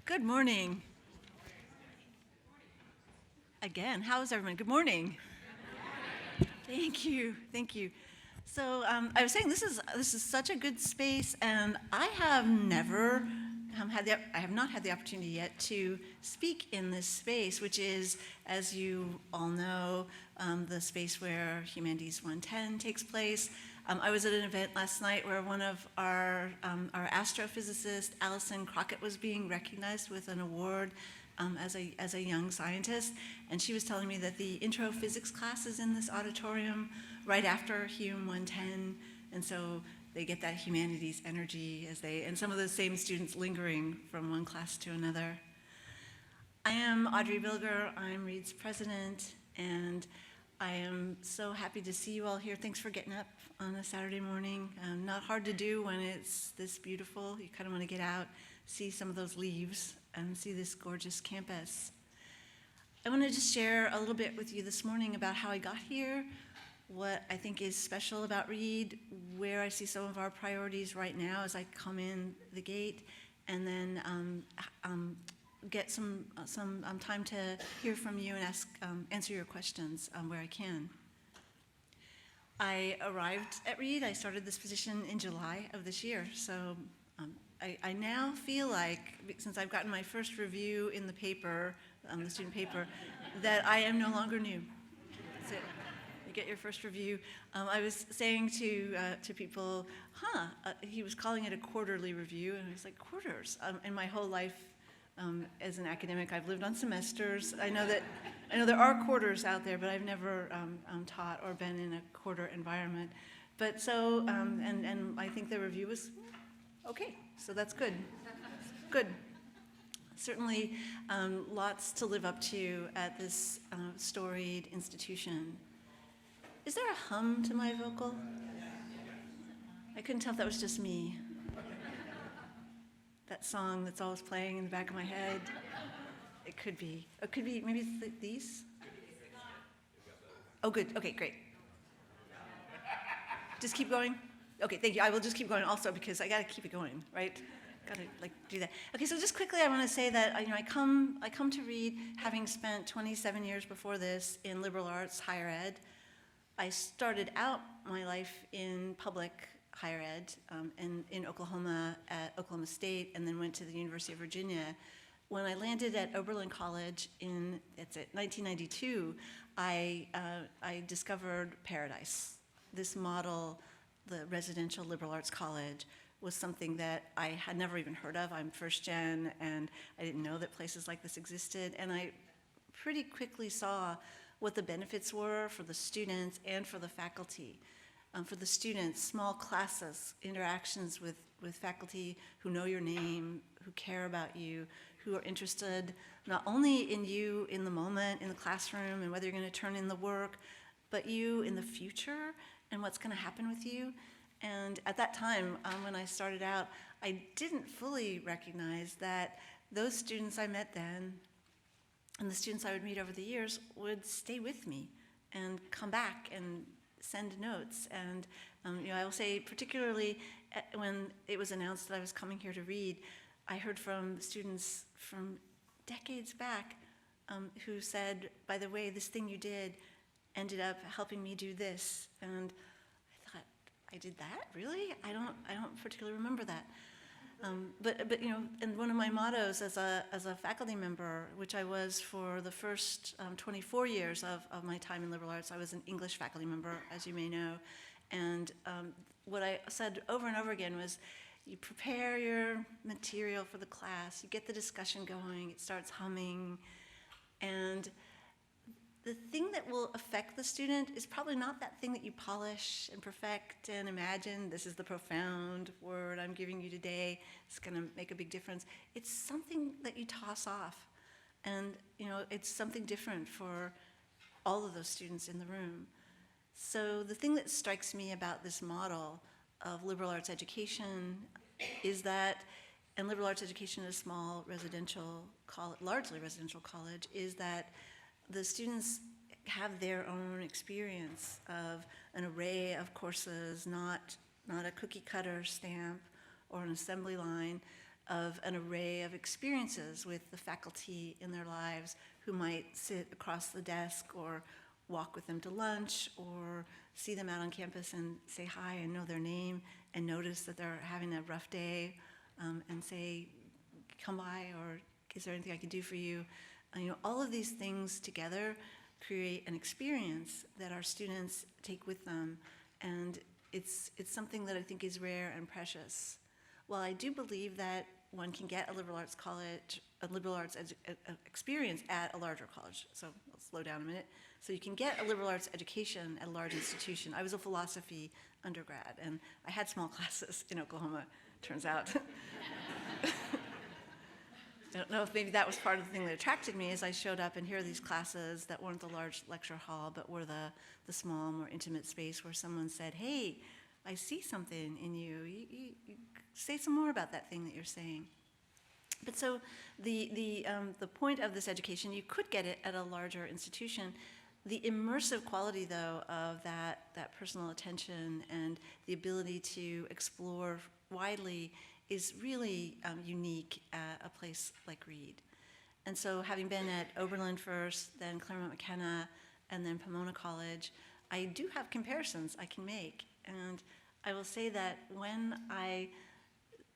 Good morning. Again, how is everyone? Good morning. Thank you. Thank you. So I was saying this is such a good space, and I have never I have not had the opportunity yet to speak in this space, which is, as you all know, the space where Humanities 110 takes place. I was at an event last night where one of our astrophysicist, Alison Crockett, was being recognized with an award as a young scientist, and she was telling me that the intro physics class is in this auditorium right after Hum 110, and so they get that humanities energy and some of those same students lingering from one class to another. I am Audrey Bilger. I'm Reed's president, and I am so happy to see you all here. Thanks for getting up on a Saturday morning. Not hard to do when it's this beautiful. You kind of want to get out, see some of those leaves, and see this gorgeous campus. I want to just share a little bit with you this morning about how I got here, what I think is special about Reed, where I see some of our priorities right now as I come in the gate, and then get some time to hear from you and answer your questions where I can. I arrived at Reed. I started this position in July of this year, so I now feel like, since I've gotten my first review in the paper, the student paper, that I am no longer new. That's it. You get your first review. I was saying to people, he was calling it a quarterly review, and I was like, quarters? In my whole life as an academic, I've lived on semesters. I know there are quarters out there, but I've never taught or been in a quarter environment. But so, and I think the review was okay, so that's good. Good. Certainly lots to live up to at this storied institution. Is there a hum to my vocal? I couldn't tell if that was just me. That song that's always playing in the back of my head. It could be. It could be, maybe it's these? Oh, good. Okay, great. Just keep going? Okay, thank you. I will just keep going also because I got to keep it going, right? Got to do that. Okay, so just quickly, I want to say that I come to Reed having spent 27 years before this in liberal arts higher ed. I started out my life in public higher ed in Oklahoma at Oklahoma State, and then went to the University of Virginia. When I landed at Oberlin College in 1992, I discovered Paradise. This model, the residential liberal arts college, was something that I had never even heard of. I'm first gen, and I didn't know that places like this existed, and I pretty quickly saw what the benefits were for the students and for the faculty. For the students, small classes, interactions with faculty who know your name, who care about you, who are interested not only in you in the moment, in the classroom, and whether you're going to turn in the work, but you in the future and what's going to happen with you. And at that time, when I started out, I didn't fully recognize that those students I met then and the students I would meet over the years would stay with me and come back and send notes. And I will say, particularly when it was announced that I was coming here to Reed, I heard from students from decades back who said, by the way, this thing you did ended up helping me do this. And I thought, I did that? Really? I don't particularly remember that. But and one of my mottos as a faculty member, which I was for the first 24 years of my time in liberal arts, I was an English faculty member, as you may know, and what I said over and over again was, you prepare your material for the class, you get the discussion going, it starts humming, and the thing that will affect the student is probably not that thing that you polish and perfect and imagine, this is the profound word I'm giving you today, it's going to make a big difference. It's something that you toss off. And it's something different for all of those students in the room. So the thing that strikes me about this model of liberal arts education is that, and liberal arts education in a small residential college, largely residential college, is that the students have their own experience of an array of courses, not a cookie cutter stamp or an assembly line, of an array of experiences with the faculty in their lives who might sit across the desk or walk with them to lunch or see them out on campus and say hi and know their name and notice that they're having a rough day, and say, come by, or is there anything I can do for you? All of these things together create an experience that our students take with them, and it's something that I think is rare and precious. While I do believe that one can get a liberal arts college, a liberal arts experience at a larger college, so I'll slow down a minute. So you can get a liberal arts education at a large institution. I was a philosophy undergrad, and I had small classes in Oklahoma, turns out. I don't know if maybe that was part of the thing that attracted me, as I showed up, and here are these classes that weren't the large lecture hall, but were the small, more intimate space where someone said, hey, I see something in you. You say some more about that thing that you're saying. But so the point of this education, you could get it at a larger institution. The immersive quality, though, of that personal attention and the ability to explore widely is really unique at a place like Reed. And so having been at Oberlin first, then Claremont McKenna, and then Pomona College, I do have comparisons I can make. And I will say that when I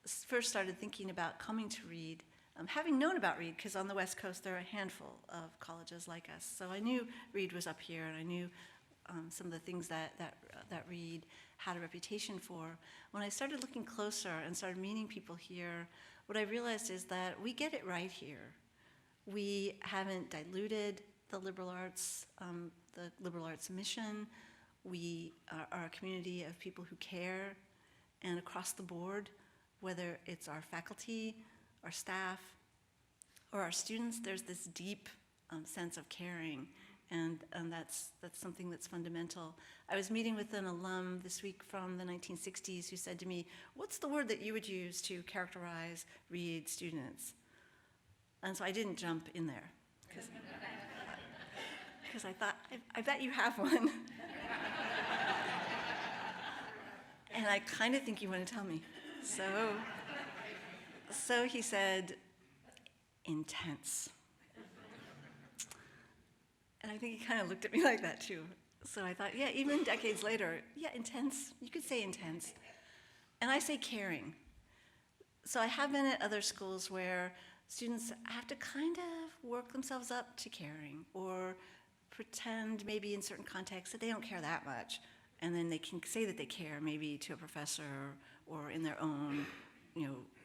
first started thinking about coming to Reed, having known about Reed, because on the West Coast there are a handful of colleges like us, so I knew Reed was up here, and I knew some of the things that Reed had a reputation for. When I started looking closer and started meeting people here, what I realized is that we get it right here. We haven't diluted the liberal arts mission. We are a community of people who care, and across the board, whether it's our faculty, our staff, or our students, there's this deep sense of caring, and that's something that's fundamental. I was meeting with an alum this week from the 1960s who said to me, what's the word that you would use to characterize Reed students? And so I didn't jump in there, because I thought, I bet you have one. And I kind of think you want to tell me. So he said, intense. And I think he kind of looked at me like that too. So I thought, yeah, even decades later, yeah, intense, you could say intense. And I say caring. So I have been at other schools where students have to kind of work themselves up to caring, or pretend maybe in certain contexts that they don't care that much. And then they can say that they care maybe to a professor or in their own,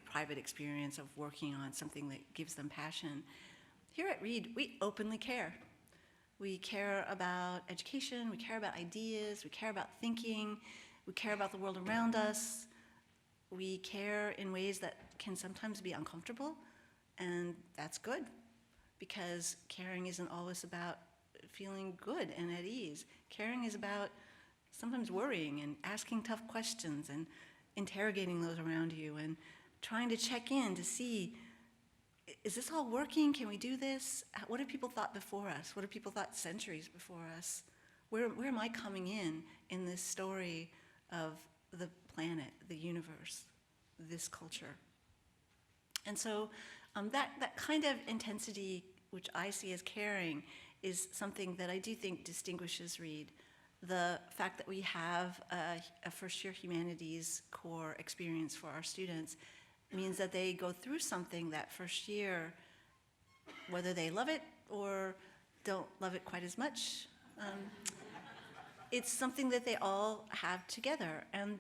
private experience of working on something that gives them passion. Here at Reed, we openly care. We care about education, we care about ideas, we care about thinking, we care about the world around us. We care in ways that can sometimes be uncomfortable, and that's good, because caring isn't always about feeling good and at ease. Caring is about sometimes worrying and asking tough questions and interrogating those around you and trying to check in to see, is this all working? Can we do this? What have people thought before us? What have people thought centuries before us? Where am I coming in this story of the planet, the universe, this culture? And so that kind of intensity, which I see as caring, is something that I do think distinguishes Reed. The fact that we have a first-year humanities core experience for our students means that they go through something that first year, whether they love it or don't love it quite as much. It's something that they all have together. And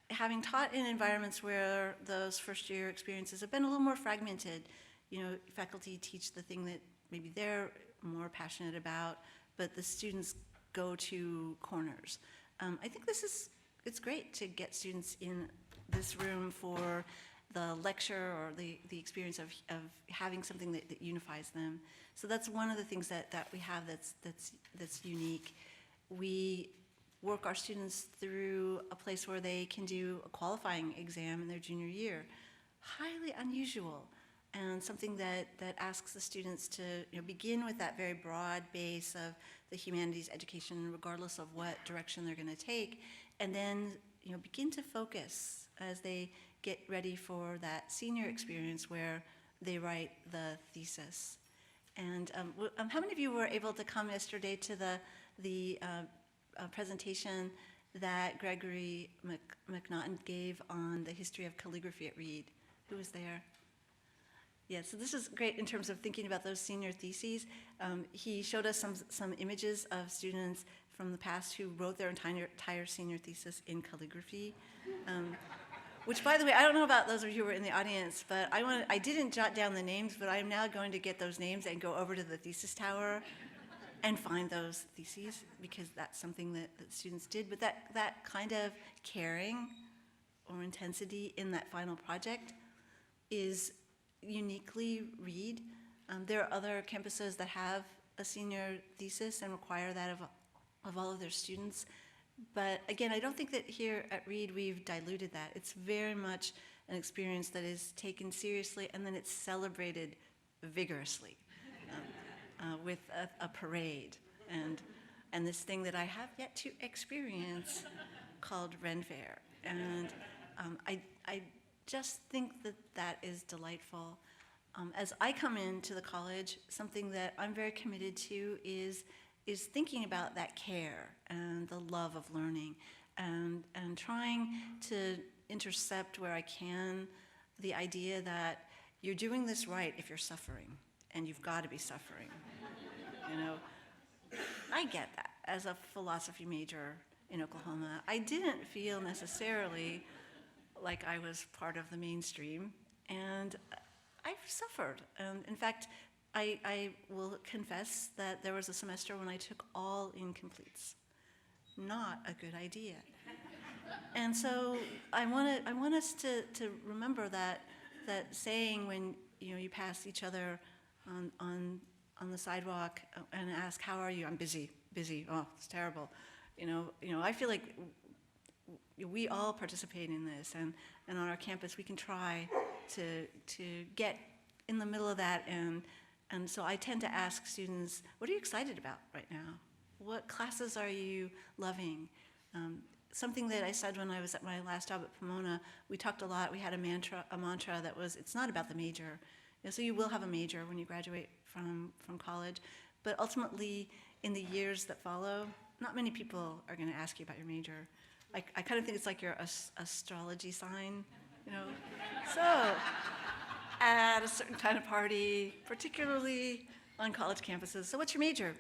having taught in environments where those first-year experiences have been a little more fragmented, faculty teach the thing that maybe they're more passionate about, but the students go to corners. I think it's great to get students in this room for the lecture or the experience of having something that unifies them. So that's one of the things that we have that's unique. We work our students through a place where they can do a qualifying exam in their junior year. Highly unusual, and something that asks the students to begin with that very broad base of the humanities education, regardless of what direction they're going to take, and then begin to focus as they get ready for that senior experience where they write the thesis. And how many of you were able to come yesterday to the presentation that Gregory McNaughton gave on the history of calligraphy at Reed? Who was there? Yeah, so this is great in terms of thinking about those senior theses. He showed us some images of students from the past who wrote their entire senior thesis in calligraphy. Which, by the way, I don't know about those of you who were in the audience, but I didn't jot down the names, but I'm now going to get those names and go over to the thesis tower and find those theses, because that's something that students did. But that kind of caring or intensity in that final project is uniquely Reed. There are other campuses that have a senior thesis and require that of all of their students. But again, I don't think that here at Reed we've diluted that. It's very much an experience that is taken seriously, and then it's celebrated vigorously with a parade and this thing that I have yet to experience called Ren Fair. And I just think that is delightful. As I come into the college, something that I'm very committed to is thinking about that care and the love of learning, and trying to intercept where I can the idea that you're doing this right if you're suffering, and you've got to be suffering. You know, I get that. As a philosophy major in Oklahoma, I didn't feel necessarily like I was part of the mainstream, and I've suffered. In fact, I will confess that there was a semester when I took all incompletes. Not a good idea. And so I want us to remember that saying when you pass each other on the sidewalk and ask, "How are you?" "I'm busy." "Oh, it's terrible." I feel like we all participate in this, and on our campus we can try to get in the middle of that, and so I tend to ask students, what are you excited about right now? What classes are you loving? Something that I said when I was at my last job at Pomona, we talked a lot, we had a mantra that was, it's not about the major. So you will have a major when you graduate from college, but ultimately in the years that follow, not many people are going to ask you about your major. I kind of think it's like your astrology sign, So at a certain kind of party, particularly on college campuses, so what's your major?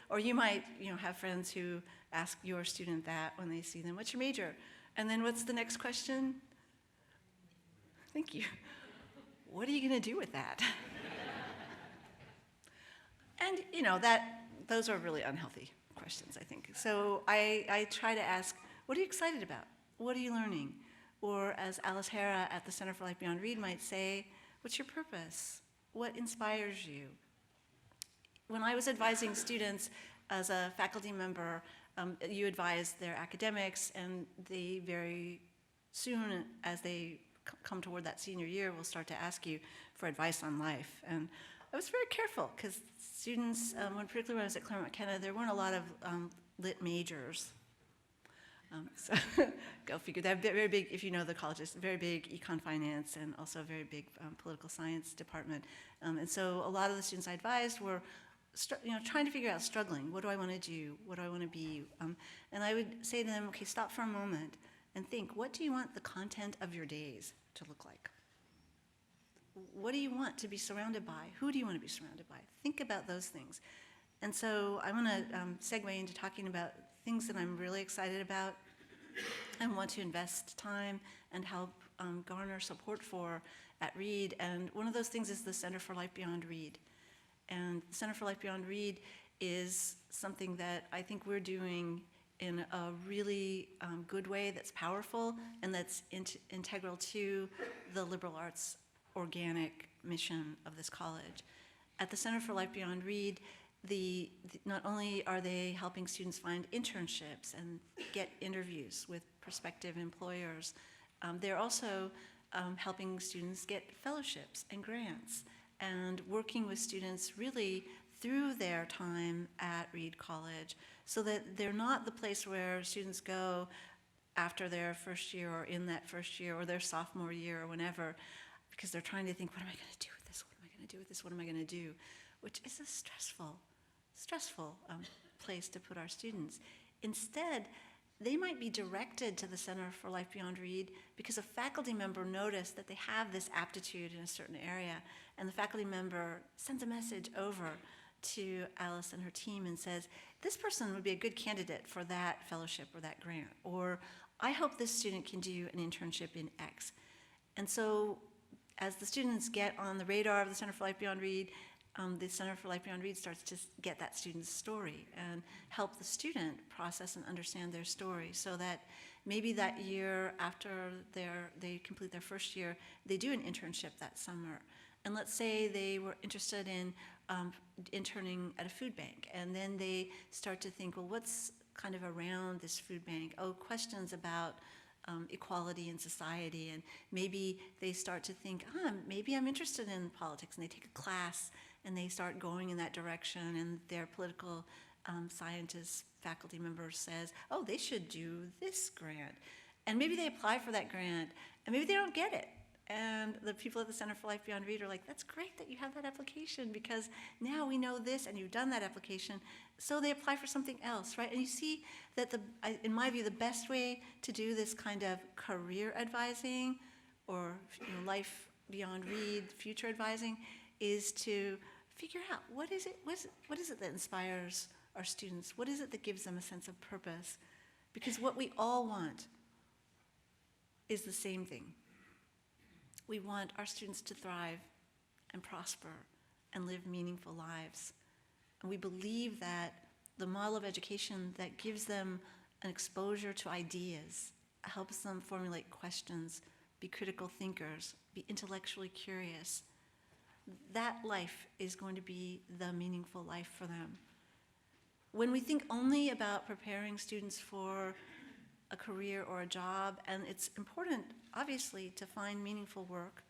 Or you might have friends who ask your student that when they see them, what's your major? And then what's the next question? Thank you. What are you going to do with that? And those are really unhealthy questions, I think. So I try to ask, what are you excited about? What are you learning? Or as Alice Hara at the Center for Life Beyond Reed might say, what's your purpose? What inspires you? When I was advising students as a faculty member, you advise their academics, and they very soon, as they come toward that senior year, will start to ask you for advice on life. And I was very careful, because students, particularly when I was at Claremont McKenna, there weren't a lot of lit majors. So go figure. They have very big, if you know the colleges, very big econ finance, and also a very big political science department. And so a lot of the students I advised were trying to figure out, struggling. What do I want to do? What do I want to be? And I would say to them, okay, stop for a moment and think, what do you want the content of your days to look like? What do you want to be surrounded by? Who do you want to be surrounded by? Think about those things. And so I want to segue into talking about things that I'm really excited about and want to invest time and help garner support for at Reed. And one of those things is the Center for Life Beyond Reed. And the Center for Life Beyond Reed is something that I think we're doing in a really good way that's powerful and that's integral to the liberal arts organic mission of this college. At the Center for Life Beyond Reed, not only are they helping students find internships and get interviews with prospective employers, they're also helping students get fellowships and grants and working with students really through their time at Reed College, so that they're not the place where students go after their first year or in that first year or their sophomore year or whenever, because they're trying to think, what am I going to do with this? What am I going to do with this? What am I going to do? Which is a stressful place to put our students. Instead, they might be directed to the Center for Life Beyond Read because a faculty member noticed that they have this aptitude in a certain area, and the faculty member sends a message over to Alice and her team and says, this person would be a good candidate for that fellowship or that grant, or I hope this student can do an internship in X. And so as the students get on the radar of the Center for Life Beyond Read, the Center for Life Beyond Read starts to get that student's story and help the student process and understand their story, so that maybe that year after they complete their first year, they do an internship that summer. And let's say they were interested in interning at a food bank, and then they start to think, well, what's kind of around this food bank? Oh, questions about equality in society, and maybe they start to think, maybe I'm interested in politics, and they take a class and they start going in that direction, and their political scientist faculty member says, oh, they should do this grant. And maybe they apply for that grant, and maybe they don't get it. And the people at the Center for Life Beyond Read are like, that's great that you have that application, because now we know this and you've done that application. So they apply for something else, right? And you see that, in my view, the best way to do this kind of career advising or life beyond read, future advising, is to figure out what is it that inspires our students? What is it that gives them a sense of purpose? Because what we all want is the same thing. We want our students to thrive and prosper and live meaningful lives. And we believe that the model of education that gives them an exposure to ideas, helps them formulate questions, be critical thinkers, be intellectually curious, that life is going to be the meaningful life for them. When we think only about preparing students for a career or a job, and it's important, obviously, to find meaningful work,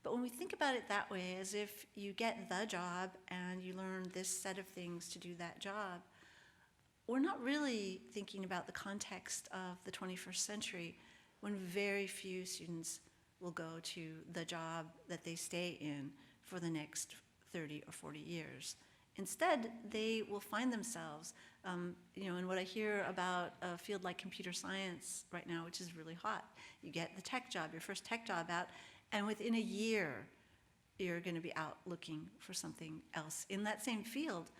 but when we think about it that way, as if you get the job and you learn this set of things to do that job, we're not really thinking about the context of the 21st century, when very few students will go to the job that they stay in for the next 30 or 40 years. Instead, they will find themselves, and what I hear about a field like computer science right now, which is really hot. You get the tech job, your first tech job out, and within a year, you're going to be out looking for something else in that same field.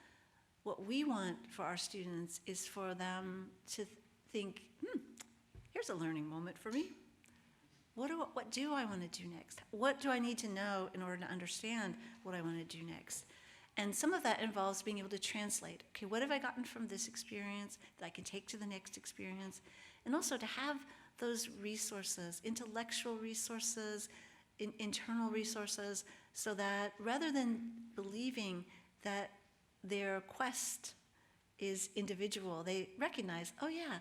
What we want for our students is for them to think, here's a learning moment for me. What do I want to do next? What do I need to know in order to understand what I want to do next? And some of that involves being able to translate. Okay, what have I gotten from this experience that I can take to the next experience? And also to have those resources, intellectual resources, internal resources, so that rather than believing that their quest is individual, they recognize, oh yeah,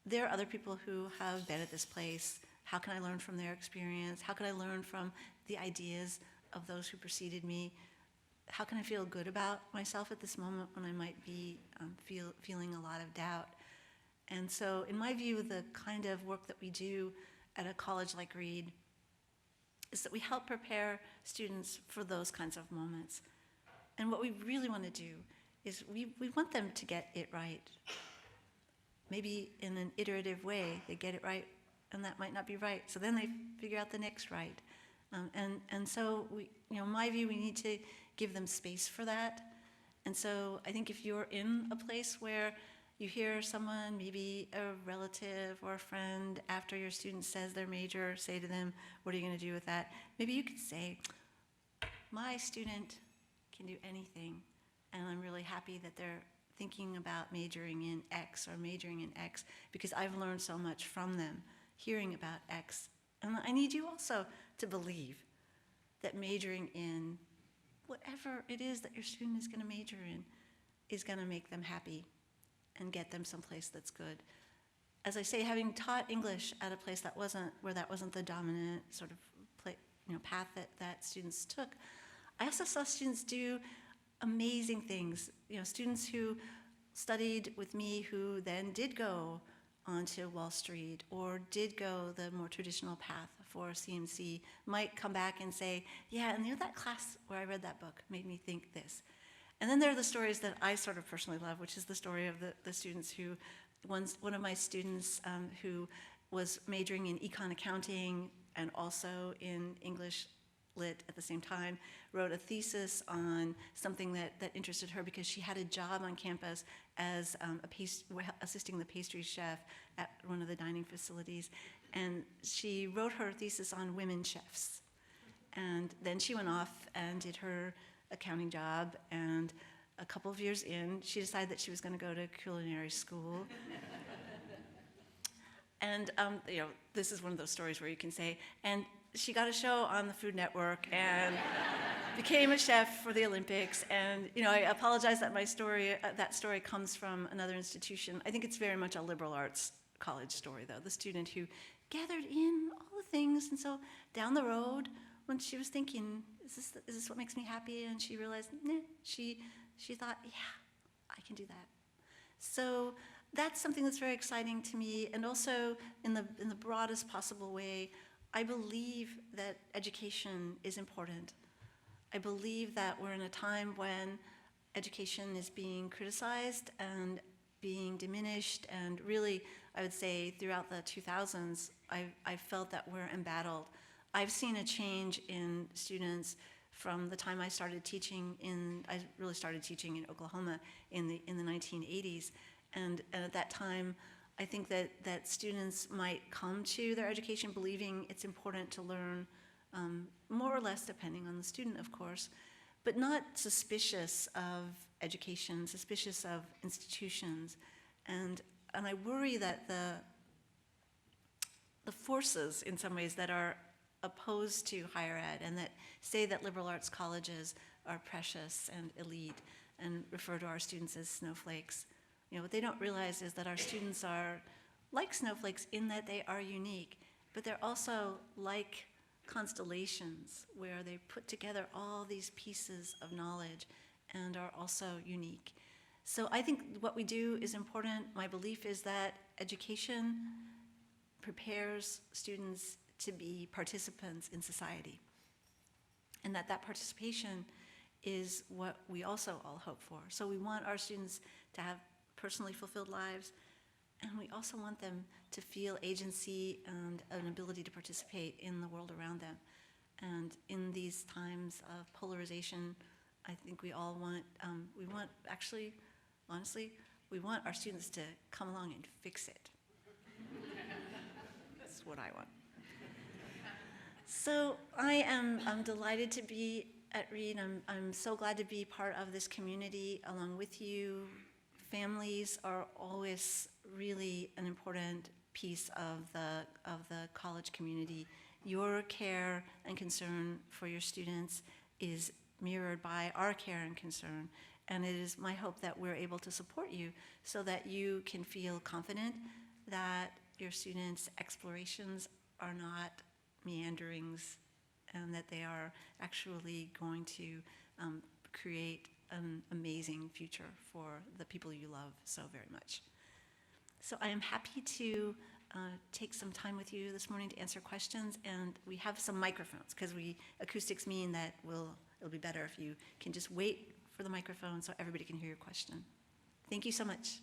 there are other people who have been at this place. How can I learn from their experience? How can I learn from the ideas of those who preceded me? How can I feel good about myself at this moment when I might be feeling a lot of doubt? And so in my view, the kind of work that we do at a college like Reed is that we help prepare students for those kinds of moments. And what we really want to do is we want them to get it right. Maybe in an iterative way, they get it right, and that might not be right. So then they figure out the next right. And so in my view, we need to give them space for that. And so I think if you're in a place where you hear someone, maybe a relative or a friend, after your student says their major, say to them, what are you going to do with that? Maybe you could say, my student can do anything, and I'm really happy that they're thinking about majoring in X or majoring in X, because I've learned so much from them hearing about X. And I need you also to believe that majoring in whatever it is that your student is going to major in is going to make them happy and get them someplace that's good. As I say, having taught English at a place that wasn't the dominant sort of path that students took, I also saw students do amazing things. Students who studied with me who then did go onto Wall Street or did go the more traditional path for CMC might come back and say, yeah, and that class where I read that book made me think this. And then there are the stories that I sort of personally love, which is the story of the students who, one of my students who was majoring in econ accounting and also in English lit at the same time, wrote a thesis on something that interested her because she had a job on campus as assisting the pastry chef at one of the dining facilities. And she wrote her thesis on women chefs. And then she went off and did her accounting job, and a couple of years in, she decided that she was going to go to culinary school. And this is one of those stories where you can say, and she got a show on the Food Network and became a chef for the Olympics. And I apologize that that story comes from another institution. I think it's very much a liberal arts college story, though. The student who gathered in all the things, and so down the road, when she was thinking, is this what makes me happy? And she realized, nah, she thought, yeah, I can do that. So that's something that's very exciting to me. And also, in the broadest possible way, I believe that education is important. I believe that we're in a time when education is being criticized and being diminished, and really, I would say throughout the 2000s, I felt that we're embattled. I've seen a change in students from the time I started teaching I really started teaching in Oklahoma in the 1980s, and at that time, I think that students might come to their education believing it's important to learn, more or less depending on the student, of course, but not suspicious of education, suspicious of institutions. And I worry that the forces, in some ways, that are opposed to higher ed and that say that liberal arts colleges are precious and elite and refer to our students as snowflakes. What they don't realize is that our students are like snowflakes in that they are unique, but they're also like constellations where they put together all these pieces of knowledge and are also unique. So I think what we do is important. My belief is that education prepares students to be participants in society, and that participation is what we also all hope for. So we want our students to have personally fulfilled lives, and we also want them to feel agency and an ability to participate in the world around them. And in these times of polarization, I think we all want, honestly, we want our students to come along and fix it. That's what I want. So I'm delighted to be at Reed. I'm so glad to be part of this community along with you. Families are always really an important piece of the college community. Your care and concern for your students is mirrored by our care and concern, and it is my hope that we're able to support you so that you can feel confident that your students' explorations are not meanderings and that they are actually going to create an amazing future for the people you love so very much. So I am happy to take some time with you this morning to answer questions, and we have some microphones because acoustics mean that it'll be better if you can just wait for the microphone so everybody can hear your question. Thank you so much.